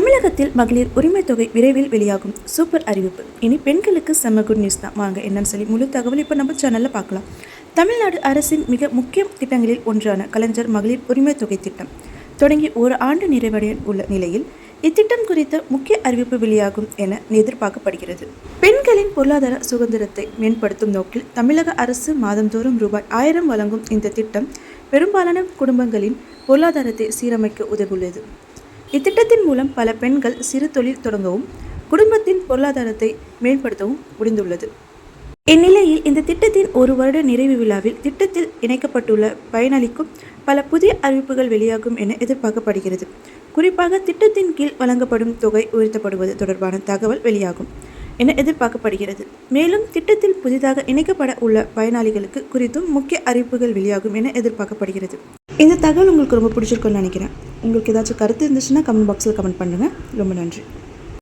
தமிழகத்தில் மகளிர் உரிமை தொகை விரைவில் வெளியாகும். சூப்பர் அறிவிப்பு. இனி பெண்களுக்கு செம்ம குட் நியூஸ் தான். வாங்க என்னன்னு சொல்லி முழு தகவல் இப்போ நம்ம சேனலில் பார்க்கலாம். தமிழ்நாடு அரசின் மிக முக்கிய திட்டங்களில் ஒன்றான கலைஞர் மகளிர் உரிமை தொகை திட்டம் தொடங்கி ஒரு ஆண்டு நிறைவடைய உள்ள நிலையில் இத்திட்டம் குறித்த முக்கிய அறிவிப்பு வெளியாகும் என எதிர்பார்க்கப்படுகிறது. பெண்களின் பொருளாதார சுதந்திரத்தை மேம்படுத்தும் நோக்கில் தமிழக அரசு மாதந்தோறும் ரூபாய் 1000 வழங்கும் இந்த திட்டம் பெரும்பாலான குடும்பங்களின் பொருளாதாரத்தை சீரமைக்க உதவியுள்ளது. இத்திட்டத்தின் மூலம் பல பெண்கள் சிறு தொழில் தொடங்கவும் குடும்பத்தின் பொருளாதாரத்தை மேம்படுத்தவும் முடிந்துள்ளது. இந்நிலையில் இந்த திட்டத்தின் ஒரு வருட நிறைவு விழாவில் திட்டத்தில் இணைக்கப்பட்டுள்ள பயனளிக்கும் பல புதிய அறிவிப்புகள் வெளியாகும் என எதிர்பார்க்கப்படுகிறது. குறிப்பாக திட்டத்தின் கீழ் வழங்கப்படும் தொகை உயர்த்தப்படுவது தொடர்பான தகவல் வெளியாகும் என எதிர்பார்க்கப்படுகிறது. மேலும் திட்டத்தில் புதிதாக இணைக்கப்பட உள்ள பயனாளிகளுக்கு குறித்தும் முக்கிய அறிவிப்புகள் வெளியாகும் என எதிர்பார்க்கப்படுகிறது. இந்த தகவல் உங்களுக்கு ரொம்ப பிடிச்சிருக்குன்னு நினைக்கிறேன். உங்களுக்கு ஏதாச்சும் கருத்து இருந்துச்சுன்னா கமெண்ட் பாக்ஸில் கமெண்ட் பண்ணுங்கள். ரொம்ப நன்றி.